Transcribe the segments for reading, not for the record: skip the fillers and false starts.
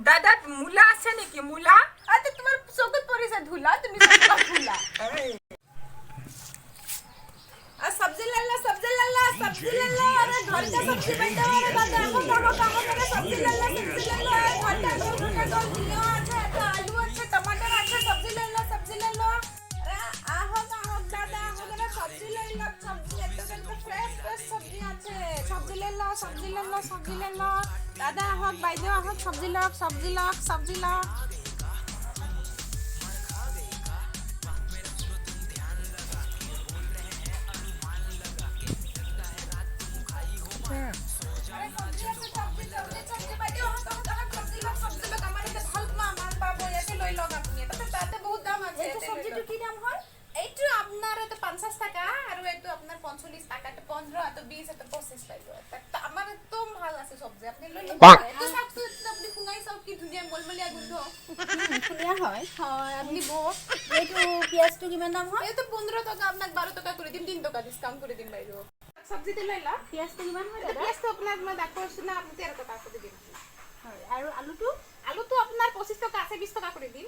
দাদা মূলা আছে নেকি মূলা আতে তোমাৰ চকুত পৰিছে ধুলা তুমি চকুত ধুলা आ सब्जी ले लो सब्जी ले लो अरे घर का सब्जी बेटा अरे दादा हम मेरा सब्जी ले लो घर का टमाटर दियो अच्छा आलू अच्छा टमाटर अच्छा सब्जी ले लो अरे आहो दादा हो मेरा सब्जी ले लो सब्जी एकदम फ्रेश सब्जी আছে सब्जी ले लो दादा हो বাইদেউ আহক सब्जी लो পিয়াজটো কিমান দাম হয় এটো 15 টাকা আপোনাক 12 টাকা কৰি দিম 3 টাকা ডিসকাউন্ট কৰি দিম বাইদেউ সবজি লৈ লা পিয়াজটো কিমান হয় দাদা পিয়াজটো আপোনাক মই দেখুৱাইছো না আপুনি 13 টাকা কৰি দিম হয় আৰু আলুটো আপোনাৰ 25 টাকা আছে 20 টাকা কৰি দিম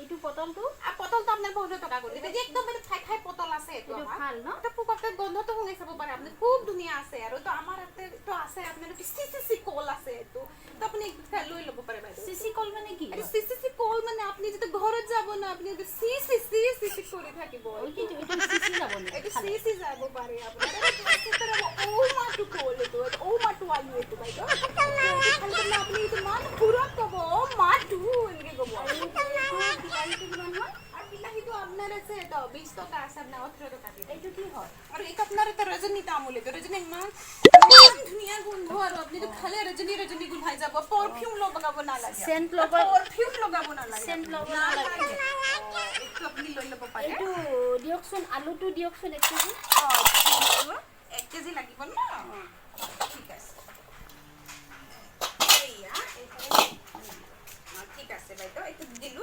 এইটো পটলটো আপোনাৰ 15 টাকা কৰি দিম এই একদম মানে খাই পটল আছে এটো ভাল ন এটা পুকতে গন্ধটো শুনি চাব পাৰে আপুনি খুব ধুনিয়া আছে আৰু তো আমাৰ হাতে তো আছে আপোনাৰ সিসি কল আছে এটো তো আপুনি লৈ ল'ব পাৰে বাইদেউ সিসি কল মানে কি আৰে সিসি কল মানে আপনি যেটা ঘৰত যাব না আপনি সিসি কৰি থাকিব কি এটা সিসি যাব না এটা সিসি যাব পাৰে আপোনাৰ ও মাটু কল এটো ও মাটু আলু এটো বাইদেউ খালি আপনি তো মান পুরা কব মাটু এনকে কব বিলাহীটো কিমান হয় আর বিলাহীটো আপনার আছে তো 20 টাকা আছে আপনার 18 টাকা দিই এইটো কি হয় আর এই আপনার তো রজনী তামুল তো রজনী মান ধুনিয়া গন্ধ আর আপনি তো খালি রজনী গুলহাই যাব পারফিউম লগাবো না লাগে সেন্ট লগাবো না লাগে একটু আপনি লই লব পারে একটু দিয়কচোন আলুটো দিয়কচোন 1 কেজি 1 কেজি লাগিব না ঠিক আছে এইয়া ঠিক আছে বাইদেউ একটু দিলু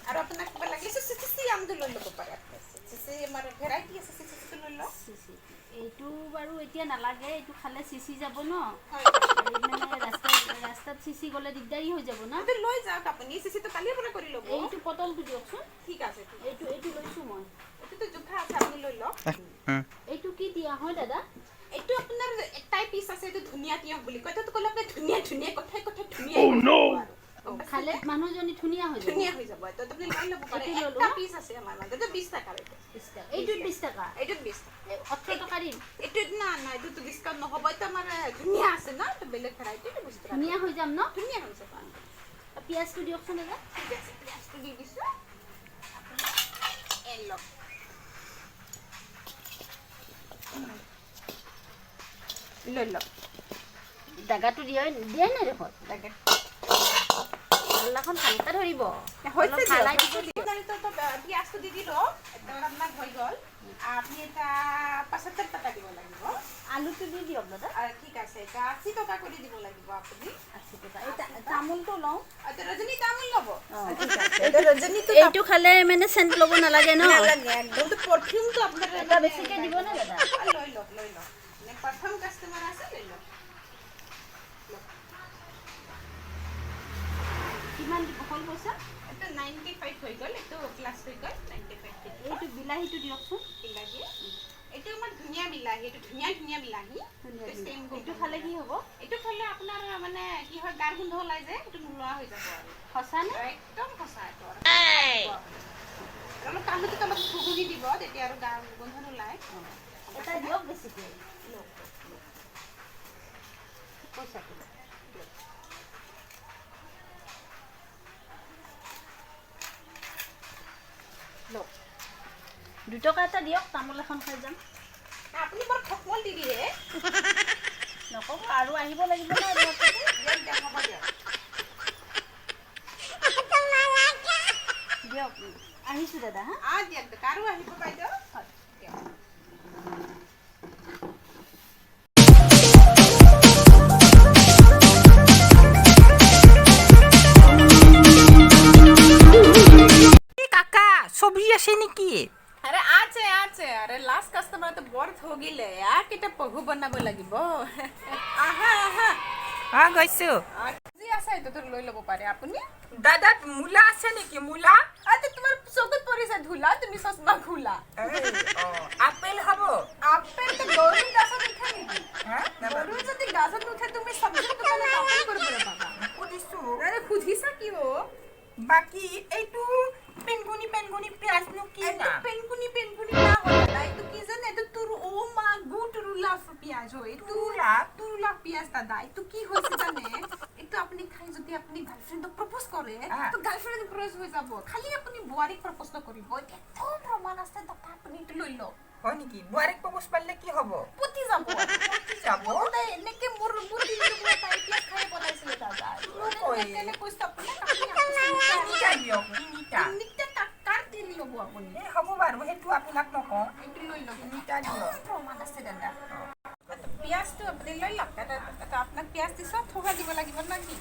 আর আপনার কি লাগে সিসি আমদু লৈ লব পারে আপনি সিসি আমার ভ্যারাইটি আছে সিসি তো লৈ ল সিসি এইটো বাৰু এতিয়া নালাগে এইটো খালে সিসি যাব ন মানে ৰাস্তাত সিসি গলে দিগদাৰি হৈ যাব না তো লৈ যাওক আপুনি সিসি তো কালিৰ পৰা কৰি ল'ব এইটো পটলটো দিয়কচোন ঠিক আছে এইটো লৈছো মই এইটো তো জুখা আছে আপুনি লৈ ল এইটো কি দিয়া হয় দাদা এইটো আপোনাৰ একটাই পিস আছে এইটো ধুনিয়া তিয়হ বুলি কয় তো কলে আপুনি ধুনিয়া কথাই ধুনিয়া ও নো খালে মানুহজনী ধুনিয়া হৈ যাব তো আপুনি লৈ ল'ব পাৰে একটা পিস আছে আমাৰ মানে তো 20 টাকা এইটো 20 টাকা 18 টাকা দিম এইটো না এইটো তো ডিসকাউন্ট নহব তো আমাৰ ধুনিয়া আছে না তো বেলেগ ভ্যারাইটি তো 20 টাকা ধুনিয়া হৈ যাম ন ধুনিয়া হৈ যাব পিয়াজটো দিয়কচোন দাদা ঠিক আছে পিয়াজটো দি দিছো আপুনি এল লৈ ল দাগাটো দিয়ে নাই দেখোন দাগা আল্লাহখন হালকা ধৰিব হইছে হালাই দিব তো পিয়াজটো দি দিলো এটা আপনার হৈ গল আপনি এটা 75 টাকা দিব লাগিব আলুটো দি দিও দাদা ঠিক আছে এটা 80 টাকা কৰি দিব লাগিব আপুনি 80 টাকা এটা তামুলটো লও এটা রজনী তামুল লব ঠিক আছে এটা রজনী তো এইটো খালে মানে সেন্ট লব নালাগে ন নালাগে একদম তো পারফিউম তো আপনার এটা বেছিকে দিব না দাদা লৈ ল মানে প্রথম কাস্টমার আছে লৈ ল কিমান হল পইচা এটা 95 হৈ গল এটো ক্লাস হৈ গল 95 এইটো বিলাহীটো দিয়কচোন বিলাহী এইটো আমাৰ ধুনিয়া বিলাহী এইটো ধুনিয়া বিলাহী সেম এইটো খালে কি হ'ব এইটো খালে আপোনাৰ মানে কি হয় গাৰ গোন্ধ ওলাই যায় এইটো নোলোৱা হৈ যাব আৰু সঁচা নে একদম সঁচা আৰু কামটো তলত ফুগুনি দিব তেতিয়া আৰু গাৰ গোন্ধ নোলায় এটা দিয়ক বেছিকে পইচাটো লোক 2 টাকা এটা দিয়ক তামোল এখন খাই যাম আপুনি বৰ খকমল দি দিয়ে নকব আৰু আহিব লাগিব না দিয়ক আহিছো দাদা হা দিয়ক কাৰো আহিব বাইদেউ সবজি আছে নেকি আরে আছে আরে লাস্ট কাস্টমার তো বর্থ हो गेले या केटा पहु बनाबो লাগিব आहा গৈছো যি আছে এইটো লৈ ল'ব পাৰে আপুনি দাদা মূলা আছে নেকি মূলা আৰে তোমাৰ চকুত পৰিছে ধুলা তুমি চশমা খুলা আপেল হ'ব আপেল তো গৰুৰ গাছত উঠে নেকি হা গৰুৰ যদি গাছত উঠে তুমি চব্জিৰ দোকানত আপেল কৰিবলৈ পাবা সুধিছো আরে খুজিছা কি ও বাকি এইটো পেনগুনি পিয়াজনো কি এইটো না পেনকুনি না হয় দাদা এইটো কি জানে এইটো তোৰ ও মা গুটৰুলা পিয়াজ হয় তুৰুলা পিয়াজ দাদা এইটো কি হৈছে জানে এইটো আপুনি খাই যদি আপুনি গাৰ্লফ্ৰেণ্ডক প্ৰপ'জ কৰে তো গাৰ্লফ্ৰেণ্ড প্ৰপ'জ হৈ যাব খালি আপুনি বুৱাৰীক প্ৰপ'জ কৰিব একদম প্ৰমাণ আছে দাদা আপুনি এইটো লৈ লওক হয় নেকি বুৱাৰীক প্ৰপ'জ পালে কি হ'ব পতি যাব এনেকে মোৰ দিনটো তাই পিয়াজ খাই পঠাইছিলে দাদা কেনে কৈছে আপোনাক তিনিটা কাৰ দিন ল'ব আপুনি হ'ব বাৰু সেইটো আপোনাক নকওঁ এইটো লৈ লওক তিনিটা দিয়ক প্ৰমাণ আছে দাদা পিয়াজটো আপুনি লৈ লওক এটা আপোনাক পিয়াজ দি চব থোকা দিব লাগিব না কি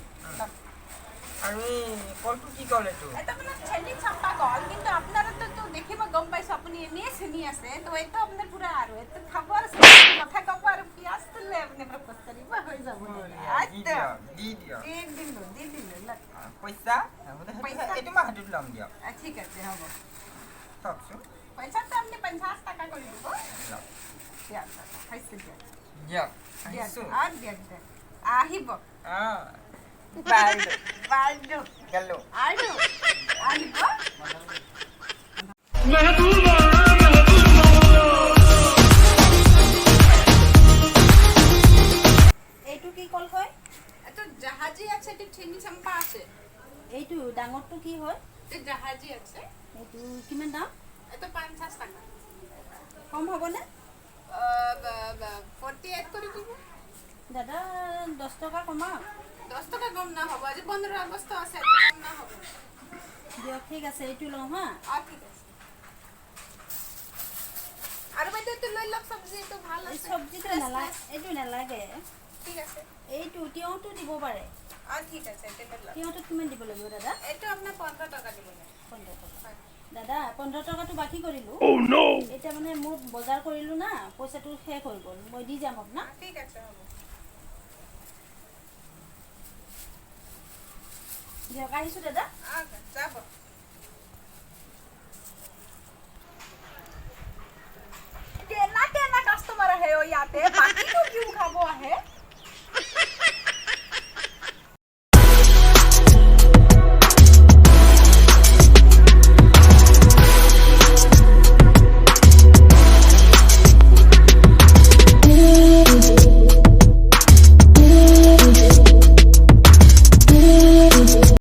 আৰু এই কলটো কি কল এইটো এটা মানে চেনি চাম্পা কল কিন্তু আপোনাৰতো দেখিব গম পাইছো আপুনি এনেই চেনি আছে তো এইটো আপোনাৰ পুৰা আৰু এইটো খাব আৰু কথা ক'ব আৰু পিয়াজটো লৈ আপুনি প্ৰপ'জ কৰিব হৈ যাব দি দিয়ক দি দিলো লওক পইচা এইটো মই হাতত ল'ম দিয়ক ঠিক আছে হ'ব চাওকচোন পইচাটো আপুনি 50 টকা কৰি দিব দিয়ক খাইছে দিয়ক দিয়ক আহিছোঁ দিয়ক আহিব বাইদেউ গেলো আহিব এইটো কি কল হয় এইটো জাহাজী আছে এইটো চেনি চাম্পা আছে এইটো ডাঙৰটো কি হয় এইটো জাহাজী আছে এইটো কিমান দাম এইটো 50 টকা কম হ'বনে 48 কৰি দিব দাদা 10 টকা কমাওক 10 টকা কম না হ'ব আজি 15 আগষ্ট আছে এত কম না হ'ব দিয়ক ঠিক আছে এইটো লওঁ হা ঠিক আছে আৰু বাইদেউ এইটো লৈ লওক চব্জি এইটো ভাল এই আছে চব্জিটো নালাগে এইটো নালাগে ঠিক আছে এইটো তিয়ঁহটো দিব পাৰে ঠিক আছে এইটো লৈ লওক তিয়ঁহটোত কিমান দিব লাগিব দাদা এইটো আপোনাৰ 15 টকা দিব লাগে 15 টকা দাদা 15 টকাটো বাকী কৰিলোঁ এতিয়া মানে মোৰ বজাৰ কৰিলোঁ না পইচাটো শেষ হৈ গ'ল মই দি যাম আপোনাক ঠিক আছে হ'ব দিয়ক আহিছোঁ দাদা যাব কেনা কাস্টমাৰ আহে ইয়াতে বাকীটো কিয় খাব আহে